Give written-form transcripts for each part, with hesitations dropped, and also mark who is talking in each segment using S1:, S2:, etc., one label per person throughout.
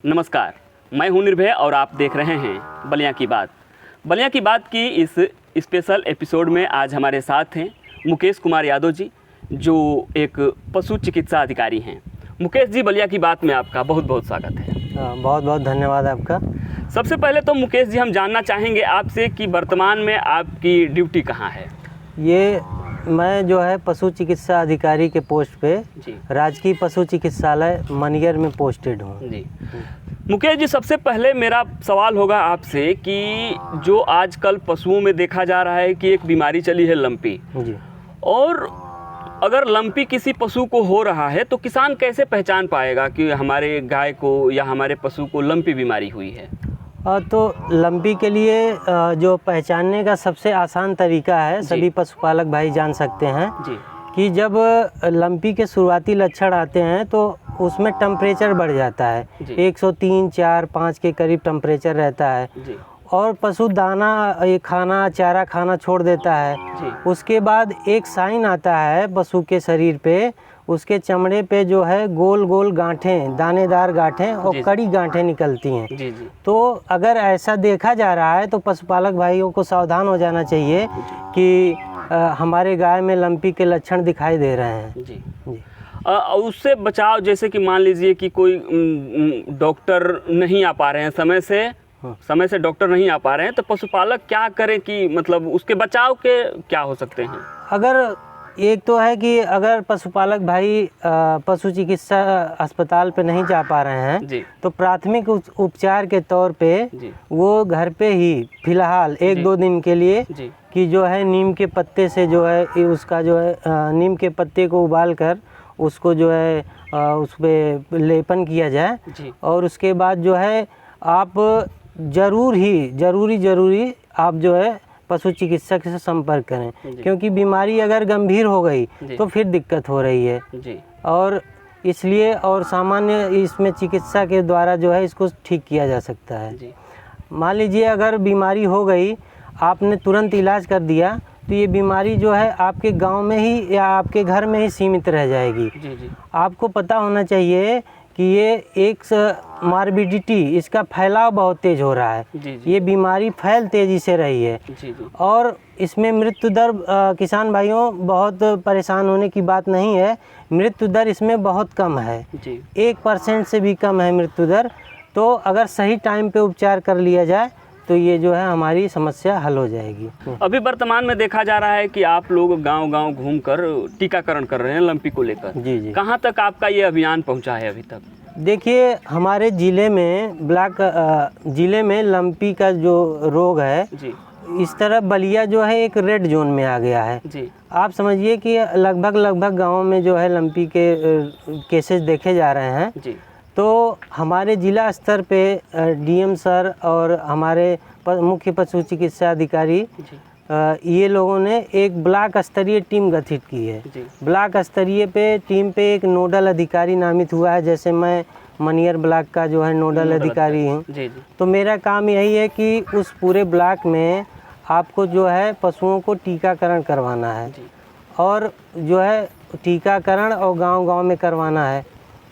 S1: नमस्कार, मैं हूं निर्भय और आप देख रहे हैं बलिया की बात। बलिया की बात की इस स्पेशल एपिसोड में आज हमारे साथ हैं मुकेश कुमार यादव जी, जो एक पशु चिकित्सा अधिकारी हैं। मुकेश जी, बलिया की बात में आपका बहुत बहुत स्वागत है।
S2: बहुत बहुत धन्यवाद आपका।
S1: सबसे पहले तो मुकेश जी, हम जानना चाहेंगे आपसे कि वर्तमान में आपकी ड्यूटी कहाँ है।
S2: ये मैं जो है पशु चिकित्सा अधिकारी के पोस्ट पे
S1: जी,
S2: राजकीय पशु चिकित्सालय मनियर में पोस्टेड हूँ।
S1: जी मुकेश जी, सबसे पहले मेरा सवाल होगा आपसे कि जो आजकल पशुओं में देखा जा रहा है कि एक बीमारी चली है लंपी,
S2: जी,
S1: और अगर लंपी किसी पशु को हो रहा है तो किसान कैसे पहचान पाएगा कि हमारे गाय को या हमारे पशु को लंपी बीमारी हुई है।
S2: तो लंपी के लिए जो पहचानने का सबसे आसान तरीका है, सभी पशुपालक भाई जान सकते हैं
S1: जी,
S2: कि जब लंपी के शुरुआती लक्षण आते हैं तो उसमें टेम्परेचर बढ़ जाता है। 103, 4, 5 के करीब टेम्परेचर रहता है
S1: जी,
S2: और पशु दाना खाना चारा खाना छोड़ देता है।
S1: जी,
S2: उसके बाद एक साइन आता है पशु के शरीर पे, उसके चमड़े पे जो है गोल गोल गांठें, दानेदार गांठें और कड़ी गांठें निकलती हैं।
S1: जी, जी,
S2: तो अगर ऐसा देखा जा रहा है तो पशुपालक भाइयों को सावधान हो जाना चाहिए कि हमारे गाय में लंपी के लक्षण दिखाई दे रहे हैं।
S1: जी।
S2: जी।
S1: उससे बचाव, जैसे कि मान लीजिए कि कोई डॉक्टर नहीं आ पा रहे हैं समय से डॉक्टर नहीं आ पा रहे हैं, तो पशुपालक क्या करें कि मतलब उसके बचाव के क्या हो सकते हैं।
S2: अगर एक तो है कि अगर पशुपालक भाई पशु चिकित्सा अस्पताल पे नहीं जा पा रहे हैं
S1: जी,
S2: तो प्राथमिक उपचार के तौर पे
S1: जी,
S2: वो घर पे ही फिलहाल 1-2 दिन के लिए
S1: जी,
S2: कि जो है नीम के पत्ते से जो है उसका जो है नीम के पत्ते को उबाल कर उसको जो है उस पर लेपन किया जाए।
S1: जी,
S2: और उसके बाद जो है आप ज़रूरी आप जो है पशु चिकित्सक से संपर्क करें, क्योंकि बीमारी अगर गंभीर हो गई तो फिर दिक्कत हो रही है।
S1: जी,
S2: और इसलिए और सामान्य इसमें चिकित्सा के द्वारा जो है इसको ठीक किया जा सकता है।
S1: जी,
S2: मान लीजिए अगर बीमारी हो गई, आपने तुरंत इलाज कर दिया तो ये बीमारी जो है आपके गांव में ही या आपके घर में ही सीमित रह जाएगी।
S1: जी, जी,
S2: आपको पता होना चाहिए कि ये एक मॉर्बिडिटी, इसका फैलाव बहुत तेज़ हो रहा है।
S1: जी, जी,
S2: ये बीमारी फैल तेज़ी से रही है
S1: जी, जी,
S2: और इसमें मृत्यु दर, किसान भाइयों बहुत परेशान होने की बात नहीं है, मृत्यु दर इसमें बहुत कम है।
S1: जी।
S2: 1% से भी कम है मृत्यु दर। तो अगर सही टाइम पे उपचार कर लिया जाए तो ये जो है हमारी समस्या हल हो जाएगी।
S1: अभी वर्तमान में देखा जा रहा है कि आप लोग गांव-गांव घूमकर टीकाकरण कर रहे हैं लंपी को लेकर।
S2: जी जी।
S1: कहां तक आपका ये अभियान पहुंचा है अभी तक।
S2: देखिए, हमारे ज़िले में लंपी का जो रोग है,
S1: जी,
S2: इस तरह बलिया जो है एक रेड जोन में आ गया है।
S1: जी,
S2: आप समझिए कि लगभग गाँव में जो है लंपी के केसेस देखे जा रहे हैं।
S1: जी,
S2: तो हमारे ज़िला स्तर पे डीएम सर और हमारे मुख्य पशु चिकित्सा अधिकारी,
S1: जी,
S2: ये लोगों ने एक ब्लॉक स्तरीय टीम गठित की है।
S1: जी,
S2: ब्लॉक स्तरीय टीम पे एक नोडल अधिकारी नामित हुआ है, जैसे मैं मनियर ब्लॉक का जो है नोडल अधिकारी हूँ।
S1: जी, जी,
S2: तो मेरा काम यही है कि उस पूरे ब्लॉक में आपको जो है पशुओं को टीकाकरण करवाना है
S1: जी,
S2: और जो है टीकाकरण और गांव-गांव में करवाना है।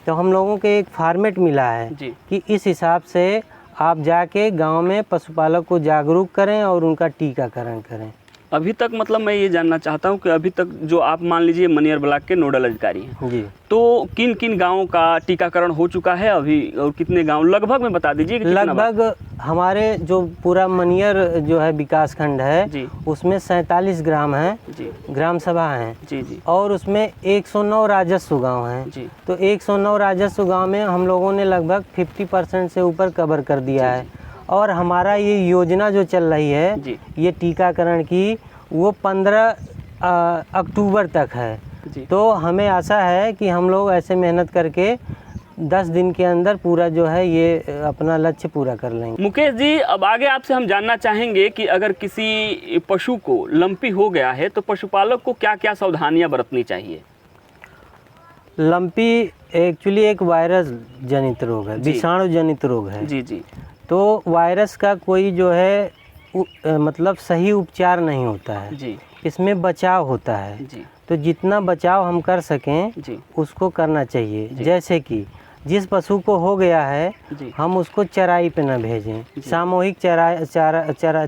S2: तो हम लोगों के एक फॉर्मेट मिला है
S1: जी।
S2: कि इस हिसाब से आप जाके गांव में पशुपालक को जागरूक करें और उनका टीकाकरण करें।
S1: अभी तक मतलब मैं ये जानना चाहता हूँ कि अभी तक जो आप मान लीजिए मनियर ब्लॉक के नोडल अधिकारी हैं,
S2: जी,
S1: तो किन किन गाँवों का टीकाकरण हो चुका है अभी और कितने गाँव लगभग में बता दीजिए कि कितना
S2: लगभग हमारे जो पूरा मनियर जो है विकास खंड है,
S1: जी,
S2: उसमें 47 ग्राम हैं,
S1: जी,
S2: ग्राम सभा हैं,
S1: जी, जी,
S2: और उसमें 109 राजस्व गांव हैं।
S1: जी,
S2: तो 109 राजस्व गांव में हम लोगों ने लगभग 50% से ऊपर कवर कर दिया है। और हमारा ये योजना जो चल रही है,
S1: जी,
S2: ये टीकाकरण की, वो 15 अक्टूबर तक है।
S1: जी।
S2: तो हमें आशा है कि हम लोग ऐसे मेहनत करके 10 दिन के अंदर पूरा जो है ये अपना लक्ष्य पूरा कर लेंगे।
S1: मुकेश जी, अब आगे आपसे हम जानना चाहेंगे कि अगर किसी पशु को लंपी हो गया है तो पशुपालक को क्या क्या सावधानियां बरतनी चाहिए।
S2: लंपी एक्चुअली एक वायरस जनित रोग है, विषाणु जनित रोग है।
S1: जी, जी,
S2: तो वायरस का कोई जो है मतलब सही उपचार नहीं होता है।
S1: जी,
S2: इसमें बचाव होता है।
S1: जी,
S2: तो जितना बचाव हम कर सकें
S1: जी,
S2: उसको करना चाहिए। जैसे कि जिस पशु को हो गया है
S1: जी
S2: हम उसको चराई पे न भेजें, सामूहिक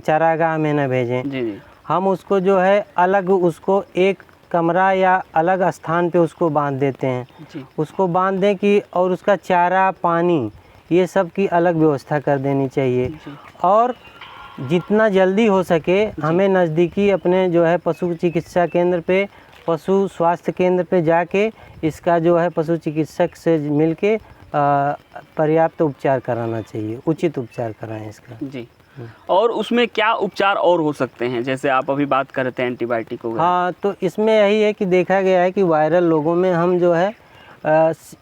S2: चारागाह में न भेजें।
S1: जी जी
S2: हम उसको जो है अलग उसको एक कमरा या अलग स्थान पे उसको बांध देते हैं।
S1: जी
S2: उसको बांध दें कि और उसका चारा पानी ये सब की अलग व्यवस्था कर देनी चाहिए।
S1: जी
S2: और जितना जल्दी हो सके हमें नज़दीकी अपने जो है पशु चिकित्सा केंद्र पे, पशु स्वास्थ्य केंद्र पे जाके इसका जो है पशु चिकित्सक से मिलके पर्याप्त उपचार कराना चाहिए, उचित उपचार कराएं इसका।
S1: जी। और उसमें क्या उपचार और हो सकते हैं, जैसे आप अभी बात कर रहे थे एंटीबायोटिक वगैरह?
S2: हाँ, तो इसमें यही है कि देखा गया है कि वायरल लोगों में हम जो है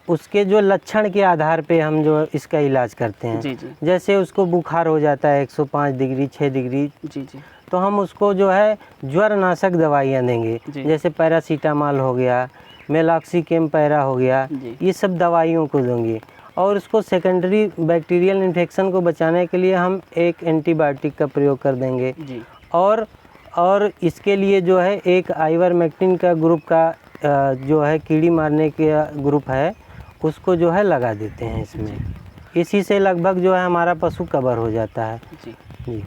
S2: उसके जो लक्षण के आधार पे हम जो इसका इलाज करते हैं।
S1: जी जी
S2: जैसे उसको बुखार हो जाता है 105 डिग्री 6 डिग्री,
S1: जी जी
S2: तो हम उसको जो है ज्वरनाशक दवाइयाँ देंगे।
S1: जी।
S2: जैसे पैरासीटामॉल हो गया, मेलॉक्सीकेम पैरा हो गया,
S1: जी।
S2: ये सब दवाइयों को देंगे। और उसको सेकेंडरी बैक्टीरियल इन्फेक्शन को बचाने के लिए हम एक एंटीबायोटिक का प्रयोग कर देंगे।
S1: जी
S2: और इसके लिए जो है एक आइवरमेक्टिन का ग्रुप का जो है कीड़ी मारने का ग्रुप है, उसको जो है लगा देते हैं इसमें। इसी से लगभग जो है हमारा पशु कवर हो जाता है।
S1: जी
S2: जी,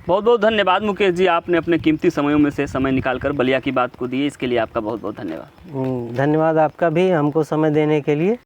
S1: बहुत बहुत धन्यवाद मुकेश जी, आपने अपने कीमती समयों में से समय निकालकर बलिया की बात को दिए, इसके लिए आपका बहुत बहुत धन्यवाद।
S2: धन्यवाद आपका भी हमको समय देने के लिए।